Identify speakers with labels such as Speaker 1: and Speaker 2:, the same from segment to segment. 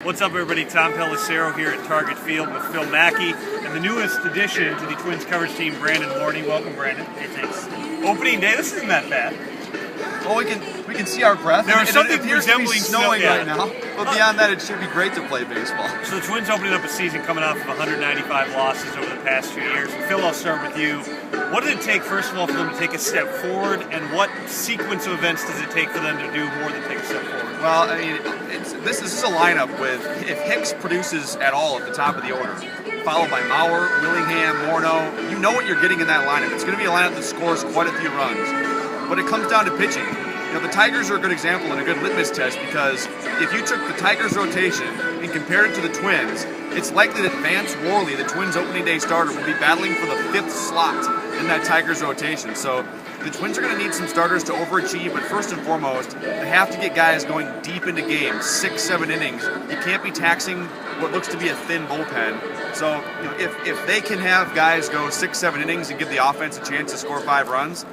Speaker 1: What's up, everybody? Tom Pelissero here at Target Field with Phil Mackey and the newest addition to the Twins coverage team, Brandon Warne. Welcome, Brandon.
Speaker 2: Hey, thanks.
Speaker 1: Opening day, this isn't that bad.
Speaker 3: Well, we can see our breath.
Speaker 1: There was something resembling
Speaker 3: snowing
Speaker 1: snow,
Speaker 3: right now, but beyond that, it should be great to play baseball.
Speaker 1: So the Twins opening up a season coming off of 195 losses over the past few years. Phil, I'll start with you. What did it take, first of all, for them to take a step forward, and what sequence of events does it take for them to do more than take a step forward?
Speaker 3: Well, I mean, this is a lineup with, if Hicks produces at all at the top of the order, followed by Mauer, Willingham, Morneau, you know what you're getting in that lineup. It's going to be a lineup that scores quite a few runs, but it comes down to pitching. You know, the Tigers are a good example and a good litmus test because if you took the Tigers' rotation and compared it to the Twins, it's likely that Vance Worley, the Twins' opening day starter, will be battling for the 5th slot in that Tigers' rotation. So the Twins are going to need some starters to overachieve, but first and foremost, they have to get guys going deep into games, 6-7 innings. You can't be taxing what looks to be a thin bullpen. So you know, if they can have guys go 6-7 innings and give the offense a chance to score 5 runs,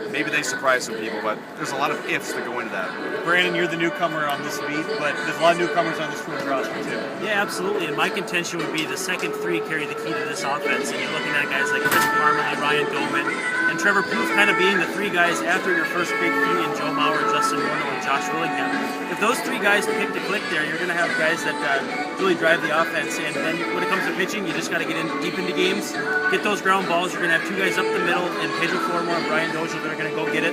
Speaker 3: maybe they surprise some people, but there's a lot of ifs that go into that.
Speaker 1: Brandon, you're the newcomer on this beat, but there's a lot of newcomers on this Twins roster too.
Speaker 2: Yeah, absolutely. And my contention would be the second three carry the key to this offense. And you're looking at guys like Chris Parmalee, Ryan Doman, and Trevor Plouffe kind of being the 3 guys after your first big three in Joe Mauer, Justin Morneau, and Josh Willingham. If those 3 guys pick to click there, you're going to have guys that really drive the offense. And then when it comes to pitching, you just got to get in deep into games, get those ground balls. You're going to have 2 guys up the middle, and Pedro Flormore and Brian Dozier that are going to go get it.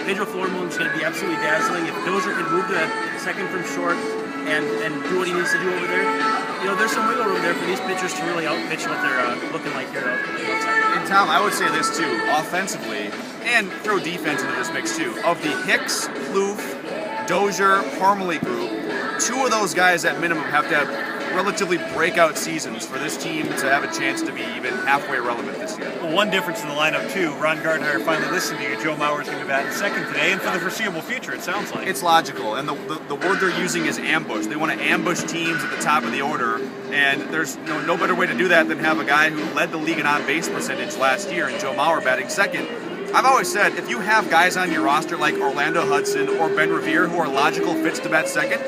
Speaker 2: Pedro Flormore is going to be absolutely dazzling. If Dozier can move to second from short and do what he needs to do over there, you know, there's some wiggle room there for these pitchers to really outpitch what they're looking like here outside.
Speaker 3: And Tom, I would say this too, offensively, and throw defense into this mix too. Of the Hicks, Plouffe, Dozier, Parmalee group, 2 of those guys at minimum have to have relatively breakout seasons for this team to have a chance to be even halfway relevant this year.
Speaker 1: Well, one difference in the lineup too, Ron Gardenhire finally listened to you. Joe Mauer is going to be batting second today, and for the foreseeable future, it sounds like.
Speaker 3: It's logical, and the word they're using is ambush. They want to ambush teams at the top of the order, and there's no better way to do that than have a guy who led the league in on-base percentage last year, and Joe Mauer batting second. I've always said, if you have guys on your roster like Orlando Hudson or Ben Revere who are logical fits to bat second,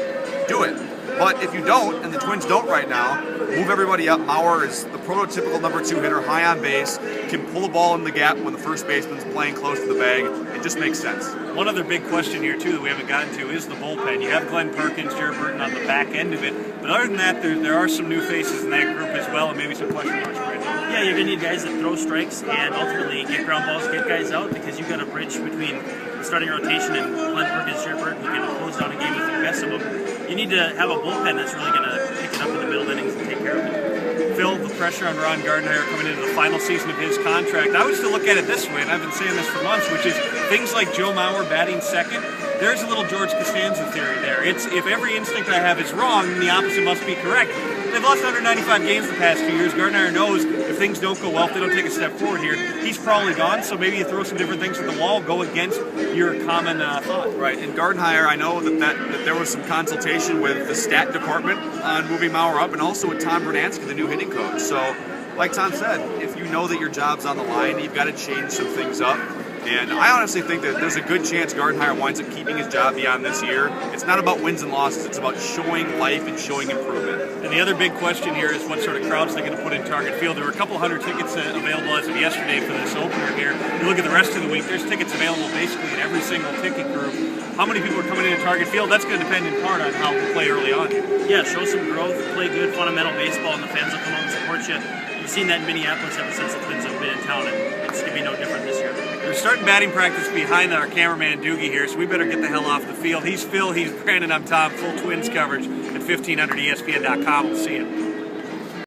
Speaker 3: do it. But if you don't, and the Twins don't right now, move everybody up. Mauer is the prototypical number 2 hitter, high on base, can pull a ball in the gap when the first baseman's playing close to the bag. It just makes sense.
Speaker 1: One other big question here, too, that we haven't gotten to is the bullpen. You have Glenn Perkins, Jared Burton on the back end of it, but other than that, there are some new faces in that group as well, and maybe some question marks right now.
Speaker 2: Yeah, you're going to need guys that throw strikes and ultimately get ground balls, get guys out, because you've got a bridge between the starting rotation and Glenn Perkins, Jared Burton, who can close down a game with the best of them. You need to have a bullpen that's really going to pick it up in the middle innings and take care of it.
Speaker 1: Phil, the pressure on Ron Gardenhire coming into the final season of his contract, I would still look at it this way, and I've been saying this for months, which is things like Joe Mauer batting second, there's a little George Costanza theory there. It's if every instinct I have is wrong, then the opposite must be correct. They've lost 195 games the past few years. Gardenhire knows if things don't go well, if they don't take a step forward here, he's probably gone, so maybe you throw some different things at the wall, go against your common thought.
Speaker 3: Right, and Gardenhire, I know that there was some consultation with the stat department on moving Mauer up, and also with Tom Bernansky, the new hitting coach. So, like Tom said, if you know that your job's on the line, you've got to change some things up. And I honestly think that there's a good chance Gardenhire winds up keeping his job beyond this year. It's not about wins and losses, it's about showing life and showing improvement.
Speaker 1: And the other big question here is what sort of crowds they're going to put in Target Field. There were a couple hundred tickets available as of yesterday for this opener here. You look at the rest of the week, there's tickets available basically in every single ticket group. How many people are coming into Target Field? That's going to depend in part on how we play early on.
Speaker 2: Yeah, show some growth, play good fundamental baseball, and the fans will come out and support you. You've seen that in Minneapolis ever since the Twins have been in town, and it's going to be no different this year.
Speaker 1: We're starting batting practice behind our cameraman Doogie here, so we better get the hell off the field. He's Phil, he's Brandon, I'm Tom. Full Twins coverage at 1500ESPN.com. We'll see you.